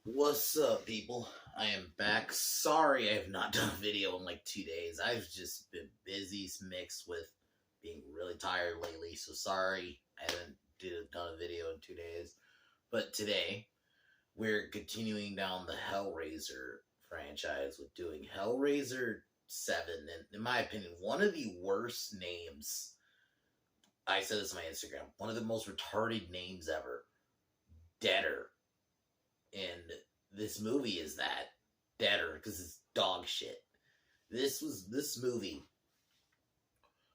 What's up, people? I am back. Sorry I have not done a video in like 2 days. I've just been busy, mixed with being really tired lately. So sorry I haven't done a video in 2 days. But today we're continuing down the Hellraiser franchise with doing Hellraiser 7. And in my opinion, one of the worst names. I said this on my Instagram. One of the most retarded names ever. Deader. And this movie is that deader because it's dog shit. This movie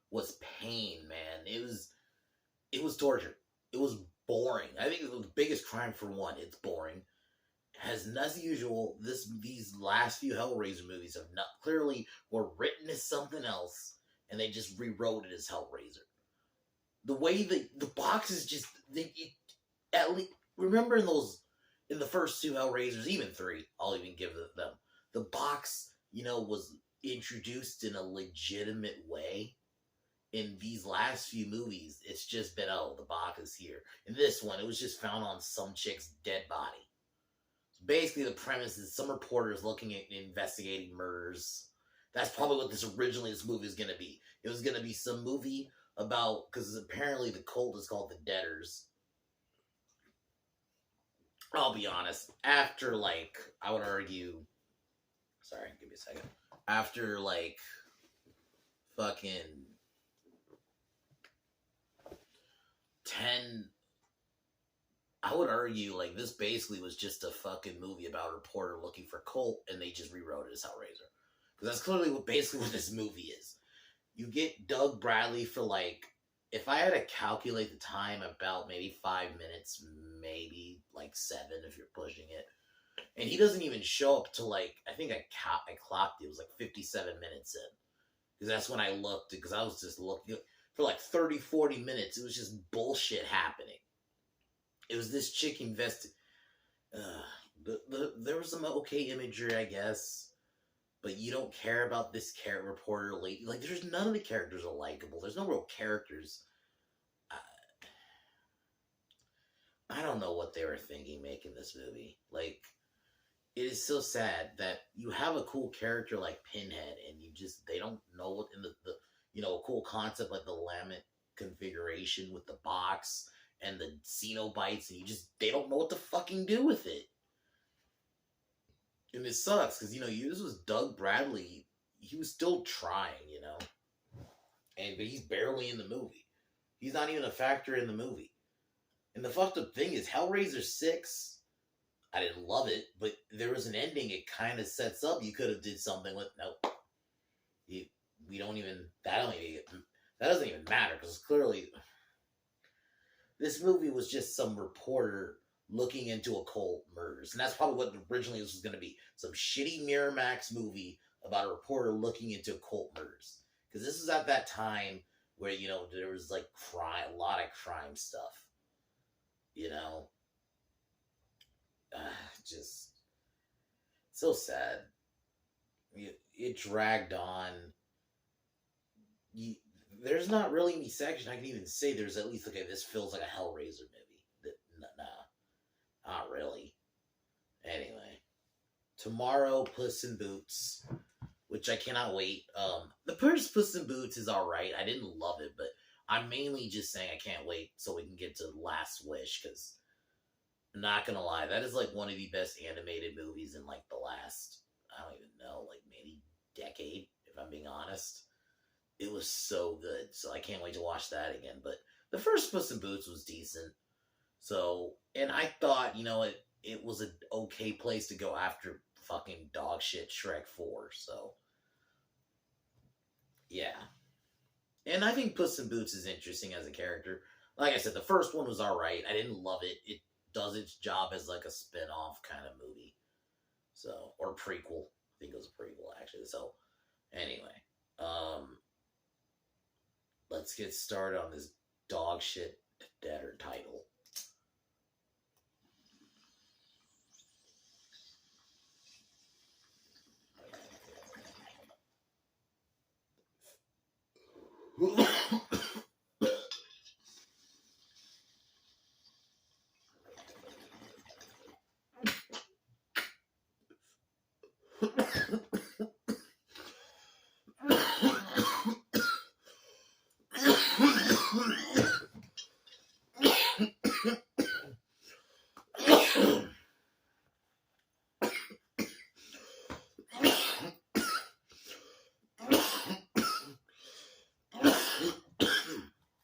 was pain, man. It was torture. It was boring. I think the biggest crime for one, it's boring. As usual, these last few Hellraiser movies have not clearly were written as something else, and they just rewrote it as Hellraiser. The way the box is just at least remember in the first two Hellraisers, even three, I'll even give them. The box, was introduced in a legitimate way. In these last few movies, it's just been, oh, the box is here. In this one, it was just found on some chick's dead body. So basically, the premise is some reporters looking at investigating murders. That's probably what this movie is going to be. It was going to be some movie about, because apparently the cult is called the Deaders. I'll be honest, after, I would argue, sorry, give me a second, after, fucking 10, I would argue, this basically was just a fucking movie about a reporter looking for cult, and they just rewrote it as Hellraiser. Because that's clearly what this movie is. You get Doug Bradley for, if I had to calculate the time, about maybe 5 minutes, maybe 7 if you're pushing it. And he doesn't even show up till I think I clocked it. It was 57 minutes in. Because that's when I looked, because I was just looking for 30, 40 minutes. It was just bullshit happening. It was this chick there was some okay imagery, I guess. But you don't care about this reporter lady. There's none of the characters are likable. There's no real characters. I don't know what they were thinking making this movie. It is so sad that you have a cool character like Pinhead, and they don't know what in the a cool concept like the Lamet configuration with the box and the Cenobites, and they don't know what to fucking do with it. And it sucks, because, this was Doug Bradley. He was still trying, but he's barely in the movie. He's not even a factor in the movie. And the fucked up thing is, Hellraiser 6, I didn't love it, but there was an ending it kind of sets up. You could have did something with, nope. That doesn't even matter, because clearly, this movie was just some reporter looking into occult murders. And that's probably what originally this was going to be. Some shitty Miramax movie about a reporter looking into occult murders. Because this was at that time where, there was, a lot of crime stuff. Just so sad. It dragged on. There's not really any section I can even say there's at least, okay, this feels like a Hellraiser movie. Nah, not really. Anyway, tomorrow, Puss in Boots, which I cannot wait. The first Puss in Boots is alright. I didn't love it, but I'm mainly just saying I can't wait so we can get to Last Wish, because I'm not gonna lie, that is one of the best animated movies in the last, I don't even know, maybe decade, if I'm being honest. It was so good, so I can't wait to watch that again. But the first Puss in Boots was decent. So, and I thought, it was an okay place to go after fucking dog shit Shrek 4, so. Yeah. And I think Puss in Boots is interesting as a character. Like I said, the first one was alright. I didn't love it. It does its job as a spin-off kind of movie. So, or prequel. I think it was a prequel, actually. So, anyway. Let's get started on this dog shit deader title.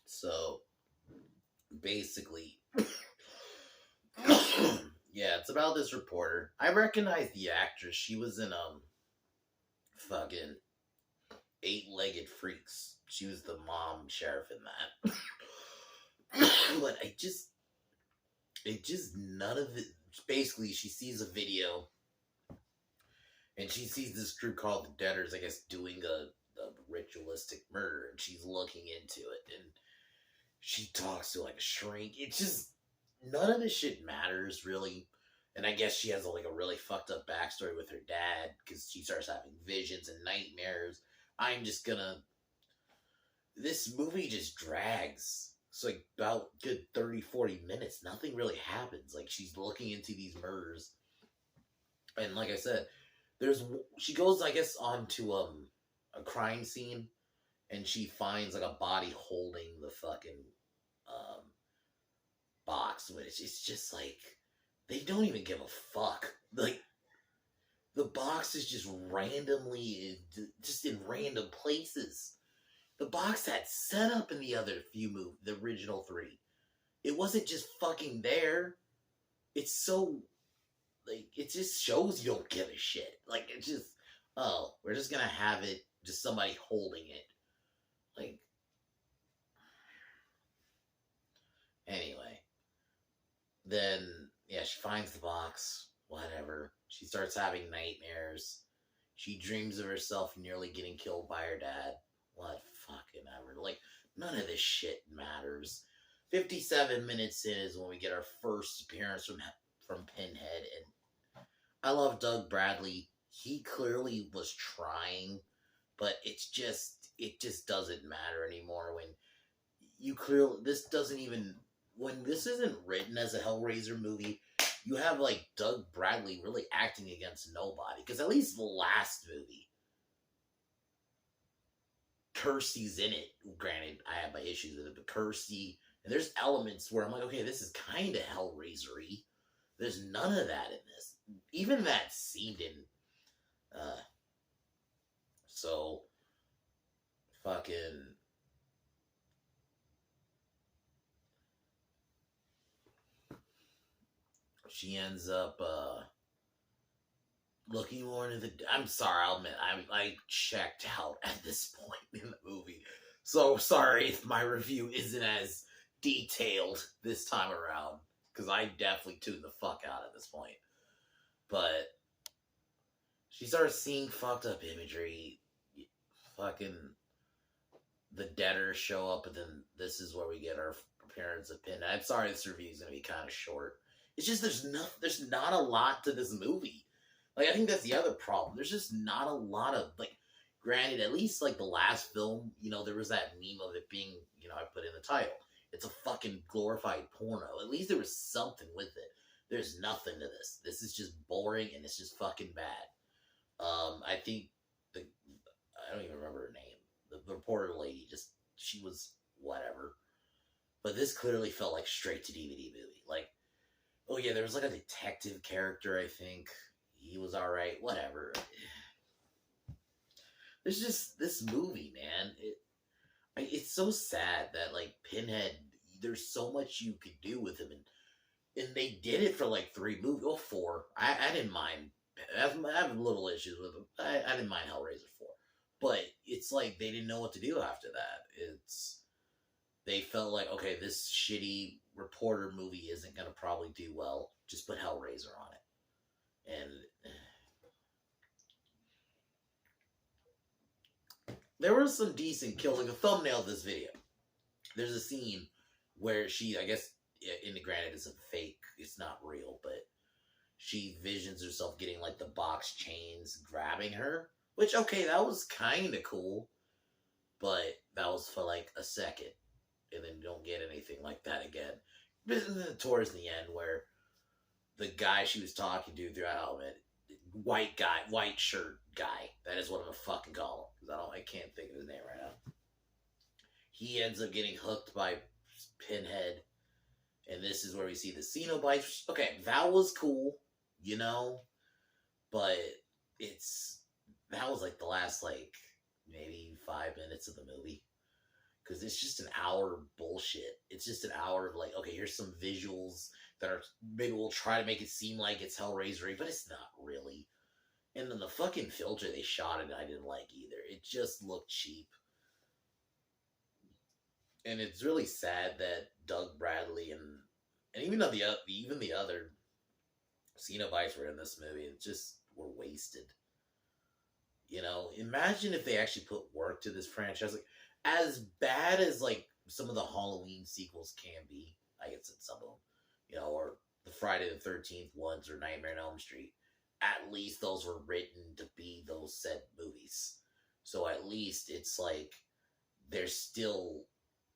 So basically, yeah, it's about this reporter. I recognize the actress. She was in fucking Eight-Legged Freaks. She was the mom sheriff in that. But it just none of it. Basically, she sees a video, and she sees this group called the Debtors, I guess, doing a ritualistic murder, and she's looking into it, and she talks to like a shrink. It's just none of this shit matters really. And I guess she has like a really fucked up backstory with her dad because she starts having visions and nightmares. I'm just gonna. This movie just drags. It's like about good 30-40 minutes. Nothing really happens. Like she's looking into these murders, and like I said, she goes I guess onto a crime scene, and she finds like a body holding the fucking um, box, which it's just like they don't even give a fuck. Like the box is just randomly, just in random places. The box had set up in the other few the original three. It wasn't just fucking there. It's so like it just shows you don't give a shit. Like it's just we're just gonna have it, just somebody holding it. Like anyway, then yeah, she finds the box. Whatever. She starts having nightmares. She dreams of herself nearly getting killed by her dad. What fucking ever. Like none of this shit matters. 57 minutes in is when we get our first appearance from Pinhead, and I love Doug Bradley. He clearly was trying, but it just doesn't matter anymore when you clearly when this isn't written as a Hellraiser movie, you have like Doug Bradley really acting against nobody. Because at least the last movie, Kirsty's in it. Granted, I have my issues with it, but Kirsty, and there's elements where I'm like, okay, this is kind of Hellraiser-y. There's none of that in this. Even that scene didn't. So, fucking. She ends up looking more into the. I'm sorry, I'll admit, I checked out at this point in the movie. So sorry if my review isn't as detailed this time around, because I definitely tuned the fuck out at this point. But she starts seeing fucked up imagery. Fucking the Debtors show up, and then this is where we get our appearance of Pinhead. I'm sorry this review is gonna be kind of short. It's just there's not a lot to this movie. Like I think that's the other problem. There's just not a lot of like. Granted, at least like the last film, there was that meme of it being, I put in the title. It's a fucking glorified porno. At least there was something with it. There's nothing to this. This is just boring and it's just fucking bad. I think I don't even remember her name. The reporter lady, she was whatever. But this clearly felt like straight to DVD movie. Like, oh yeah, there was like a detective character, I think. He was alright, whatever. There's just this movie, man. It's so sad that like Pinhead, there's so much you could do with him, and they did it for like 3 movies, 4. I didn't mind. I have little issues with him. I didn't mind Hellraiser 4, but it's like they didn't know what to do after that. They felt like, okay, this shitty reporter movie isn't gonna probably do well. Just put Hellraiser on it, and. There was some decent kills. Like the thumbnail of this video, there's a scene where she, I guess, in the granted, it's a fake. It's not real, but she visions herself getting like the box chains grabbing her. Which, okay, that was kind of cool, but that was for like a second, and then you don't get anything like that again. Towards the end, where the guy she was talking to throughout it, white guy, white shirt guy. That is what I'm gonna fucking call him, because I can't think of his name right now. He ends up getting hooked by Pinhead, And this is where we see the Cenobites. Okay, that was cool, you know, but it's that was like the last like maybe 5 minutes of the movie because it's just an hour of bullshit. It's just an hour of like, okay, here's some visuals that are maybe we'll try to make it seem like it's Hellraiser, but it's not really. And then the fucking filter they shot it, I didn't like either. It just looked cheap. And it's really sad that Doug Bradley and even the other Cenobites were in this movie. It just were wasted. You know, imagine if they actually put work to this franchise. Like, as bad as like some of the Halloween sequels can be, I guess it's some of them, you know, or the Friday the 13th ones or Nightmare on Elm Street. At least those were written to be those said movies. So at least it's like they're still,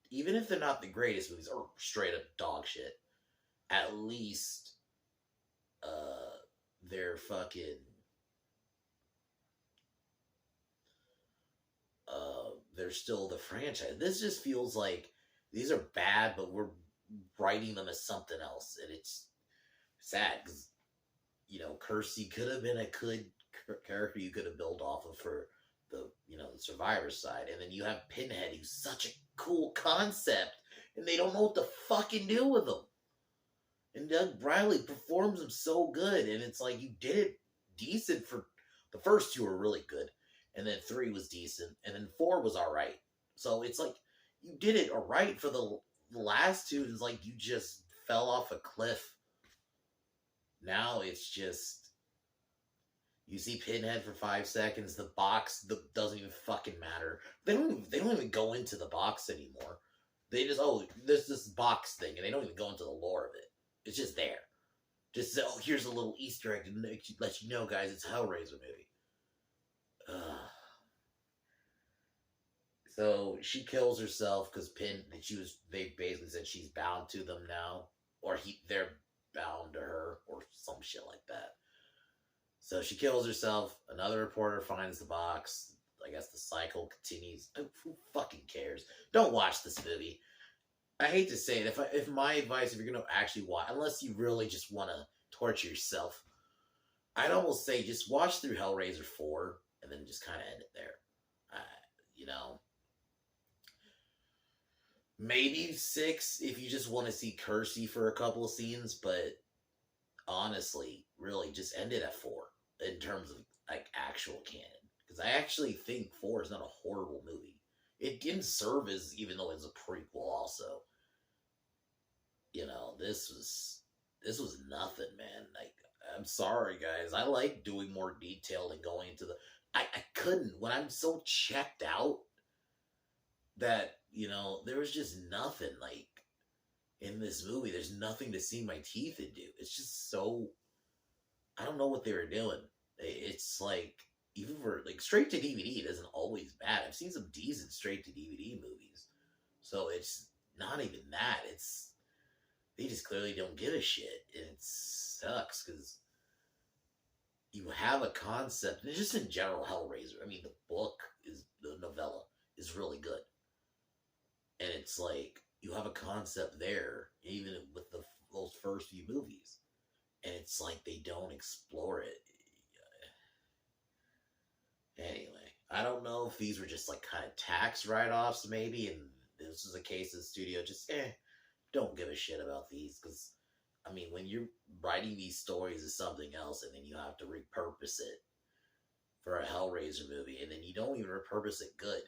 even if they're not the greatest movies or straight up dog shit, at least they're fucking they're still the franchise. This just feels like these are bad, but we're writing them as something else, and it's sad because you know Kersey could have been a good character you could have built off of for the the survivor side, and then you have Pinhead, who's such a cool concept, and they don't know what to fucking do with him. And Doug Bradley performs him so good, and it's like you did it decent for the first two were really good, and then 3 was decent, and then 4 was all right. So it's like you did it all right for the last two. It's like you just fell off a cliff. Now it's just you see Pinhead for 5 seconds. The box doesn't even fucking matter. They don't even go into the box anymore. They just there's this box thing, and they don't even go into the lore of it. It's just there. Just here's a little Easter egg to let you know, guys, it's a Hellraiser movie. So she kills herself because they basically said she's bound to them now, or they're bound to her, or some shit like that. So she kills herself. Another reporter finds the box. I guess the cycle continues. Who fucking cares? Don't watch this movie. I hate to say it. If my advice, if you're gonna actually watch, unless you really just want to torture yourself, I'd almost say just watch through Hellraiser 4 and then just kind of end it there. You know, maybe 6 if you just want to see Kersey for a couple of scenes, but honestly, really, just end it at 4 in terms of like actual canon. Because I actually think 4 is not a horrible movie. It didn't serve as, even though it's a prequel also. You know, this was nothing, man. Like, I'm sorry, guys. I like doing more detail and going into the. I couldn't when I'm so checked out that there was just nothing like in this movie. There's nothing to sink my teeth into. It's just so. I don't know what they were doing. It's like even for like straight to DVD, it isn't always bad. I've seen some decent straight to DVD movies, so it's not even that. It's they just clearly don't give a shit. It sucks because you have a concept, and just in general, Hellraiser. I mean, the novella is really good, and it's like you have a concept there, even with those first few movies, and it's like they don't explore it. Anyway, I don't know if these were just like kind of tax write-offs, maybe, and this is a case of the studio just don't give a shit about these, because I mean, when you're writing these stories as something else and then you have to repurpose it for a Hellraiser movie, and then you don't even repurpose it good.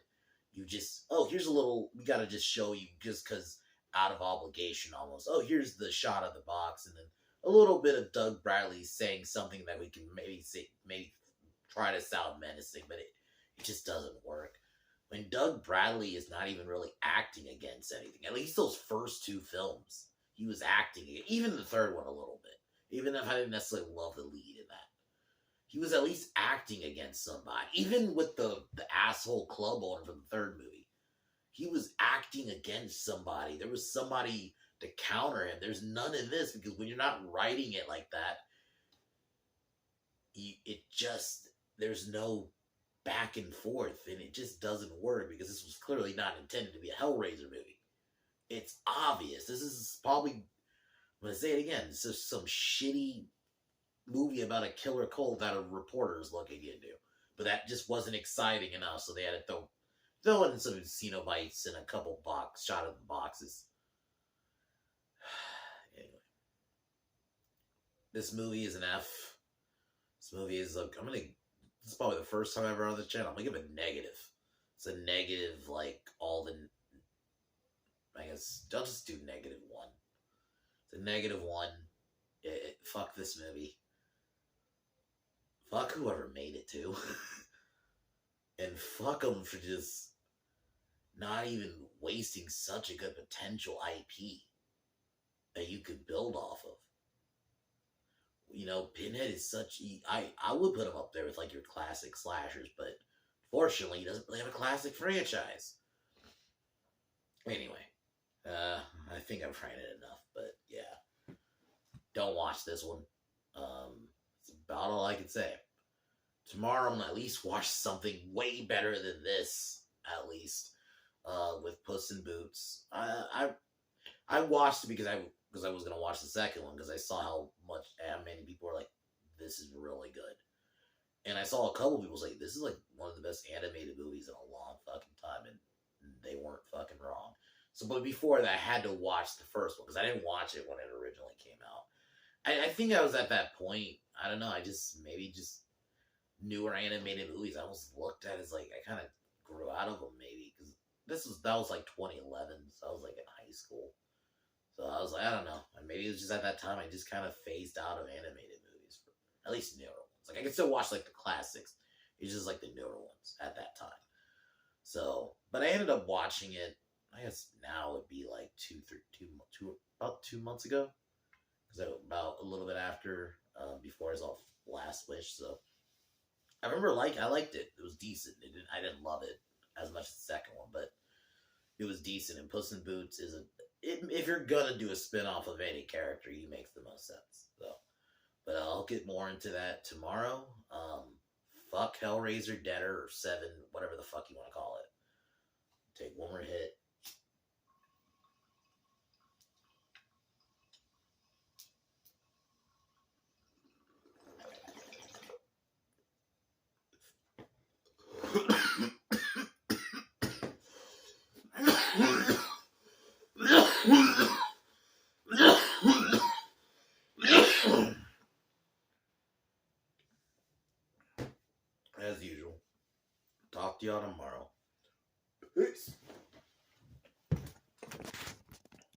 You just, here's a little, we gotta just show you just because out of obligation almost. Here's the shot of the box, and then a little bit of Doug Bradley saying something that we can maybe try to sound menacing, but it just doesn't work. When Doug Bradley is not even really acting against anything, at least those first 2 films, he was acting, even the third one a little bit, even if I didn't necessarily love the lead in that. He was at least acting against somebody. Even with the asshole club owner from the third movie, he was acting against somebody. There was somebody to counter him. There's none in this, because when you're not writing it like that, there's no back and forth, and it just doesn't work, because this was clearly not intended to be a Hellraiser movie. It's obvious. This is probably I'm gonna say it again. It's just some shitty movie about a killer cult that a reporter is looking into. But that just wasn't exciting enough, so they had to throw in some Cenobites and a couple shot of the boxes. Anyway, this movie is an F. This movie is this is probably the first time ever on the channel. I'm gonna give it a negative. It's a negative, like all the. I guess I'll just do -1. It's a -1. Fuck this movie. Fuck whoever made it too. And fuck them for just not even wasting such a good potential IP that you could build off of. You know, Pinhead is such. I would put him up there with like your classic slashers, but fortunately, he doesn't really have a classic franchise. Anyway, I think I've ranted enough, but yeah, don't watch this one. It's about all I can say. Tomorrow, I'm gonna at least watch something way better than this. At least, with Puss in Boots. I watched it because I was gonna watch the second one because I saw how many people were like, "This is really good," and I saw a couple people say, "This is like one of the best animated movies in a long fucking time," and they weren't fucking wrong. So, but before that, I had to watch the first one because I didn't watch it when it originally came out. I think I was at that point. I don't know. I just newer animated movies. I almost looked at it as like I kind of grew out of them maybe because that was like 2011, so I was like in high school. So I was like, I don't know. Maybe it was just at that time I just kind of phased out of animated movies, at least newer ones. Like I could still watch like the classics. It's just like the newer ones at that time. So, but I ended up watching it. I guess now it'd be like about 2 months ago, because about a little bit after, before I saw Last Wish. So I remember I liked it. It was decent. I didn't love it as much as the second one, but it was decent. And Puss in Boots is if you're gonna do a spin-off of any character, he makes the most sense. So, but I'll get more into that tomorrow. Fuck Hellraiser, Deader, or 7, whatever the fuck you want to call it. Take one more hit. As usual. Talk to y'all tomorrow. Peace.